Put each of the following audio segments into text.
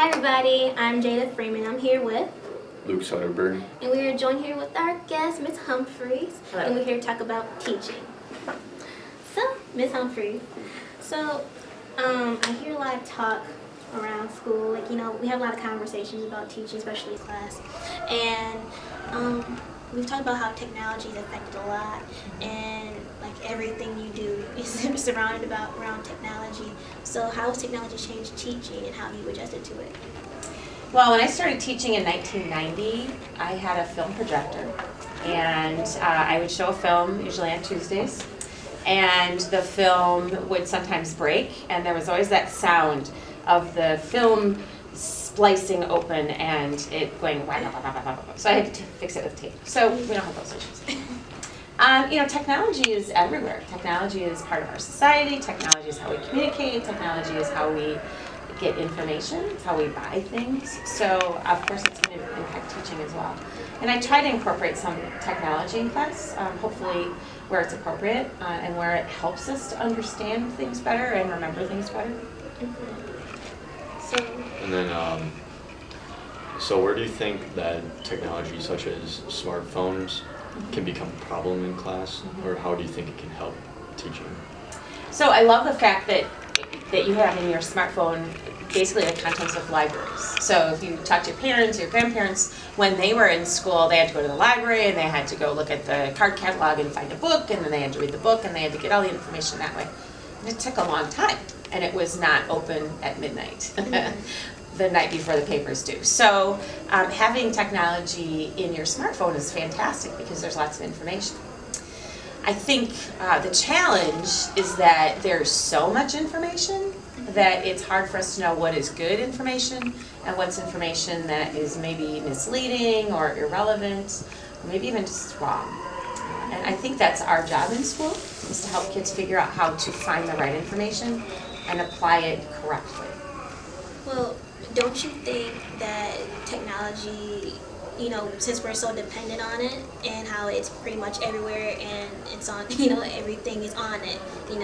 Hi everybody, I'm Jada Freeman. I'm here with Luke Soderberg. and we are joined here with our guest, Ms. Humphreys. Hello. And we're here to talk about teaching. So, Ms. Humphreys, I hear a lot of talk around school. Like, we have a lot of conversations about teaching, especially class. And we've talked about how technology has affected a lot, and like everything you do is surrounded around technology. So how has technology changed teaching, and how have you adjusted to it? Well, when I started teaching in 1990, I had a film projector, and I would show a film, usually on Tuesdays, and the film would sometimes break, and there was always that sound of the film splicing open and it going wah, wah, wah, wah, wah, wah. So I had to fix it with tape. So we don't have those issues. Technology is everywhere. Technology is part of our society. Technology is how we communicate. Technology is how we get information. It's how we buy things. So of course it's going to impact teaching as well. And I try to incorporate some technology in class, hopefully where it's appropriate and where it helps us to understand things better and remember things better. Mm-hmm. And then, so where do you think that technology such as smartphones can become a problem in class, or how do you think it can help teaching? So I love the fact that you have in your smartphone basically the contents of libraries. So if you talk to your parents or your grandparents, when they were in school, they had to go to the library and they had to go look at the card catalog and find a book, and then they had to read the book and they had to get all the information that way. And it took a long time, and it was not open at midnight. The night before the papers due. So having technology in your smartphone is fantastic because there's lots of information. I think the challenge is that there's so much information that it's hard for us to know what is good information and what's information that is maybe misleading or irrelevant, or maybe even just wrong. And I think that's our job in school, is to help kids figure out how to find the right information and apply it correctly. Well, don't you think that technology, since we're so dependent on it and how it's pretty much everywhere and it's on, everything is on it, we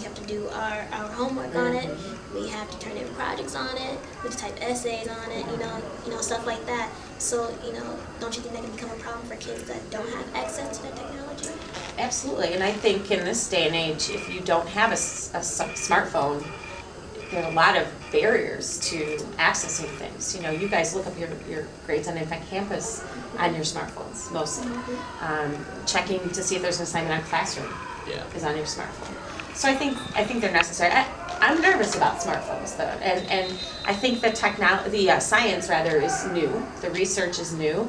have to do our homework on it, we have to turn in projects on it, we have to type essays on it, stuff like that. So, don't you think that can become a problem for kids that don't have access to that technology? Absolutely, and I think in this day and age, if you don't have a smartphone, there are a lot of barriers to accessing things. You guys look up your grades on Infant Campus on your smartphones, mostly. Checking to see if there's an assignment on Classroom is on your smartphone. So I think they're necessary. I'm nervous about smartphones though, and I think the science rather is new. The research is new.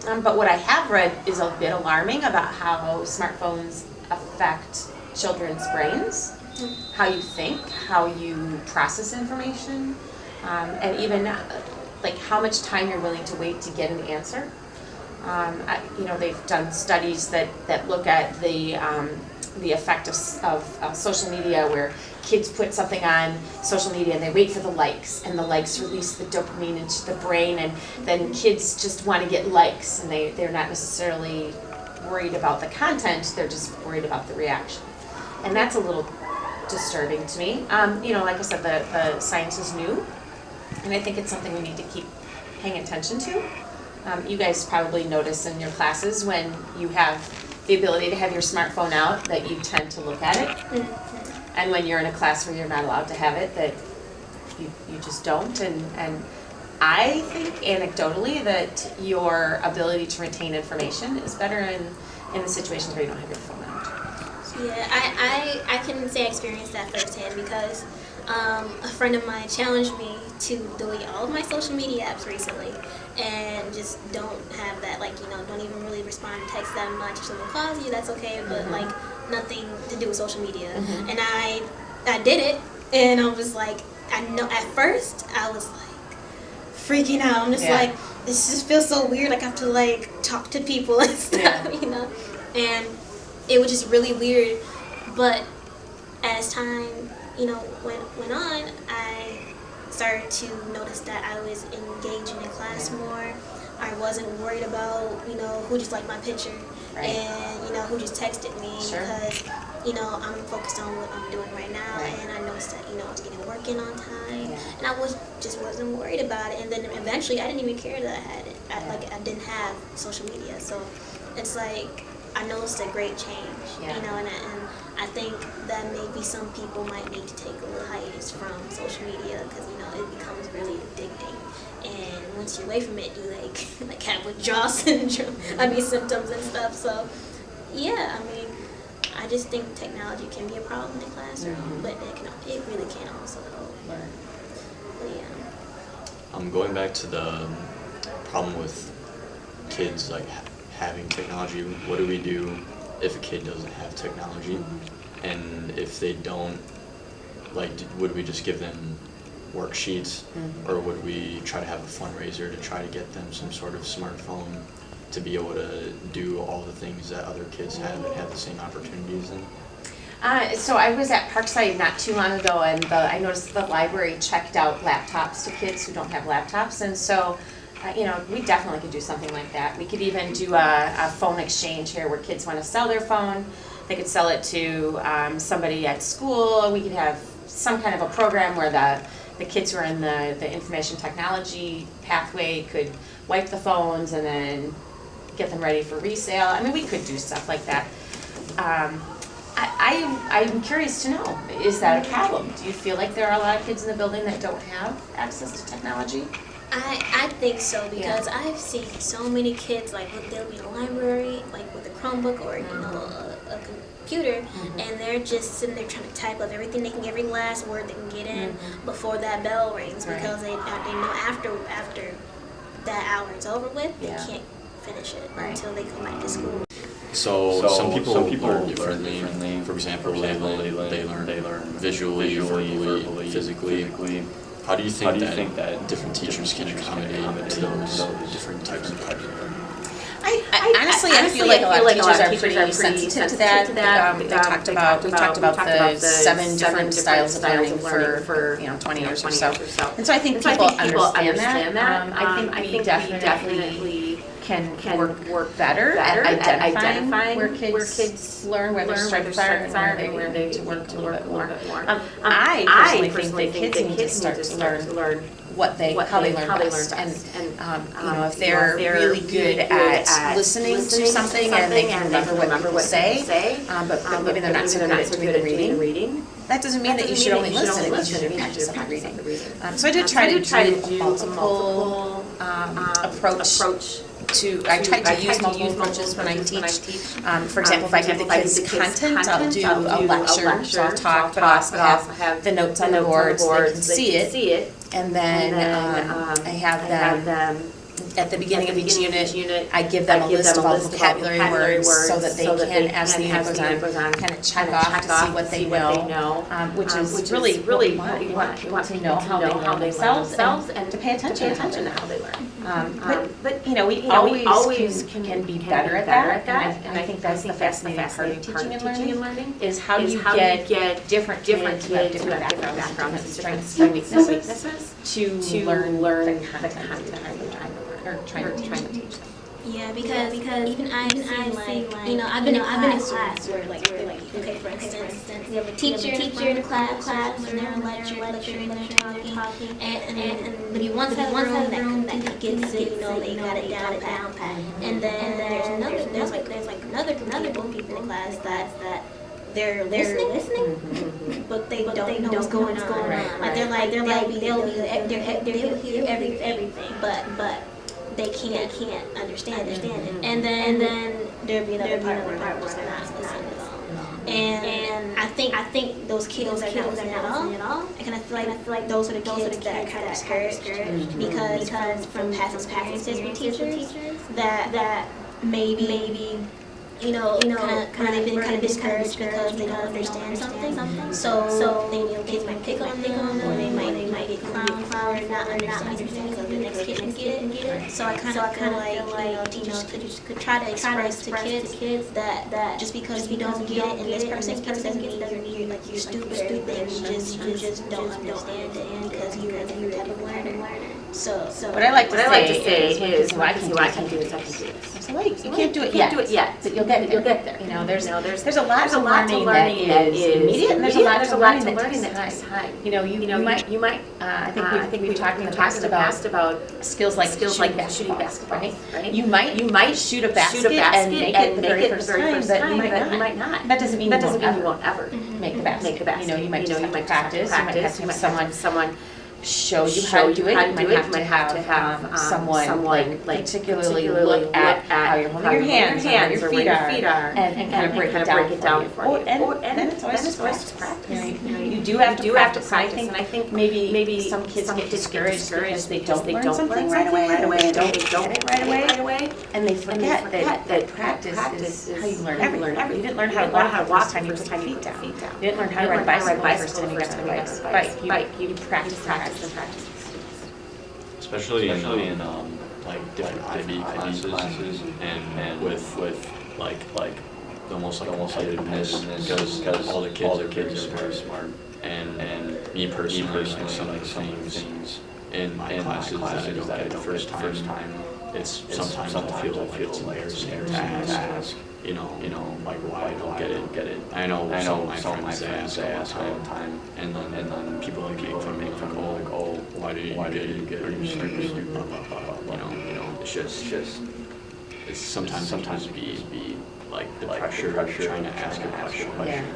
But what I have read is a bit alarming about how smartphones affect children's brains. How you think, how you process information, and even like how much time you're willing to wait to get an answer. They've done studies that look at the effect of social media, where kids put something on social media and they wait for the likes, and the likes release the dopamine into the brain, and then kids just want to get likes, and they're not necessarily worried about the content, they're just worried about the reaction. And that's a little disturbing to me. Like I said, the science is new, and I think it's something we need to keep paying attention to. You guys probably notice in your classes when you have the ability to have your smartphone out that you tend to look at it, and when you're in a class where you're not allowed to have it, that you just don't. And I think anecdotally that your ability to retain information is better in the situations where you don't have your phone out. Yeah, I can say I experienced that firsthand because a friend of mine challenged me to delete all of my social media apps recently and just don't have that, don't even really respond to text that much. If someone calls you, that's okay, but nothing to do with social media. And I did it, and I was like, I know at first I was like freaking out. I'm just like, this just feels so weird, like I have to talk to people and stuff, and it was just really weird. But as time, went on, I started to notice that I was engaging in class more. I wasn't worried about, who just liked my picture and, who just texted me, because I'm focused on what I'm doing right now, Right. and I noticed that, I was getting work in on time, Yeah. and I wasn't worried about it. And then eventually, I didn't even care that I had it. I didn't have social media, so it's like I noticed a great change, Yeah. and I think that maybe some people might need to take a little hiatus from social media because it becomes really addicting. And once you're away from it, you like have withdrawal syndrome. Symptoms and stuff. So, yeah, I just think technology can be a problem in the classroom, Mhm. but it really can also help. But yeah. Going back to the problem with kids having technology, what do we do if a kid doesn't have technology? Mm-hmm. And if they don't, would we just give them worksheets, Mhm. or would we try to have a fundraiser to try to get them some sort of smartphone to be able to do all the things that other kids have and have the same opportunities in? So I was at Parkside not too long ago, and I noticed the library checked out laptops to kids who don't have laptops, and so, we definitely could do something like that. We could even do a phone exchange here where kids want to sell their phone. They could sell it to somebody at school. We could have some kind of a program where the kids who are in the information technology pathway could wipe the phones and then get them ready for resale. We could do stuff like that. I'm curious to know, is that a problem? Do you feel like there are a lot of kids in the building that don't have access to technology? I think so because Yeah. I've seen so many kids they'll be in a library with a Chromebook or a computer, and they're just sitting there trying to type up everything they can, every last word they can get in before that bell rings, Right. because they know after that hour is over with, Yeah. they can't finish it Right. until they come back to school. So some people learn differently. differently. For example, they learn visually, verbally, physically. How do you think that different teachers can accommodate to those different types of learning? I honestly feel like a lot of teachers are pretty sensitive to that. We talked about the 7 different styles of learning for 20 years or so. And so I think people understand that. I think we definitely can work better at identifying where kids learn, where their strengths are, and where they need to work a little bit more. I personally think that kids need to start to learn how they learn best. And if they're really good at listening to something and they can remember what people say, but maybe they're not so good at doing the reading, that doesn't mean that you should only listen. It means you should practice on reading. So I did try to do a multiple approach. I try to use multiple approaches when I teach. For example, if I give the kids content, I'll do a lecture, so I'll talk, but I'll also have the notes on the board so they can see it. And then I have them, at the beginning of each unit, I give them a list of all the vocabulary words so that they can, as the unit goes on, kind of check off to see what they know, which is really what we want. We want people to know how they learn themselves and to pay attention to how they learn. But we always can be better at that, and I think that's the fascinating part of teaching and learning, is how do you get different kids who have different backgrounds, different strengths and weaknesses to learn the content or trying to teach them. Yeah, because even I've seen I've been in class where okay, for instance, we have a teacher in the class when they're lecturing, they're talking, and but you once have a room that gets it, they got it down pat, and then there's another group of people in class that they're listening, but they don't know what's going on. Like they'll hear everything, but they can't understand it. And then there'll be another part where they're not listening at all. And I think those kids that are not listening at all, and I feel like those are the kids that are kind of discouraged because from past experiences with teachers that maybe they've been kind of discouraged because they don't understand something. So then kids might pick on them, or they might get clowned for not understanding because the next kid can get it. So I kind of feel like teachers could try to express to kids that just because you don't get it and this person doesn't mean like you're stupid or anything. You just don't understand it because you're a different type of learner. So What I like to say is when is, people well, I say, can well, I do can this, do I this, can I do can this. do this. So wait, you can't do it can't yet. do it yet, But you'll get there. You know, there's a lot to learning learning that is immediate, and there's a lot to learning that takes time. time. You know, you might. I think we've talked in the past about skills like shooting basketball, right? You might shoot a basket and make it the very first time, but you might not. That doesn't mean you won't ever make the basket. You know, you might just have to practice. You might have to have someone show you how to do it. You might have to have someone like particularly look at how you're holding your hands or where your feet are and kind of break it down for you. And then it's always just practice. You do have to practice. And I think maybe some kids get discouraged because they don't learn something right away. They don't get it right away. And they forget that practice is how you learn everything. You didn't learn how to walk the first time you put your feet down. You didn't learn how to ride a bicycle the first time you got on a bike. You practice. Especially in like different IB classes and with like almost like competitiveness because all the kids are very smart and me personally like some of the things in my classes that I don't get the first time it's sometimes I feel it's embarrassing to ask. You know, like why I don't get it. I know some of my friends they ask all the time, and then people like make fun of me like, oh, why do you get it? Are you stupid? You know, it's just it's sometimes be like the pressure trying to ask a question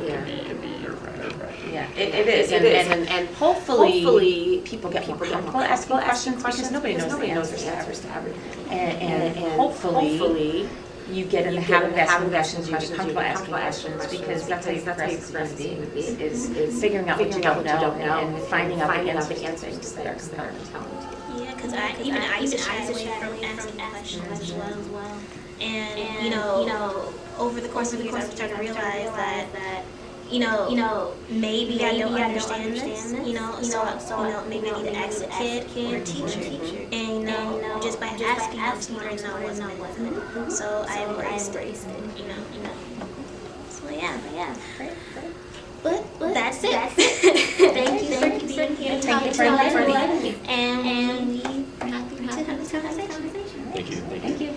can be nerve-wracking. Yeah, it is. And hopefully people get more comfortable asking questions because nobody knows the answers to everything. And hopefully you get in the habit of asking questions, you get comfortable asking questions because that's how you progress as a human being is figuring out what you don't know and finding out the answers that are telling you. yeah, because I used to shy away from asking questions as well. And you know, over the course of the years, I've started to realize that you know, maybe I don't understand this. You know, so maybe I need to ask a kid or a teacher. And you know, just by asking, you learn that wasn't. So I embraced it. You know. So yeah. Great. But that's it. Thank you for being here. Thank you for inviting me. And we are happy to have this conversation. Thank you. Thank you.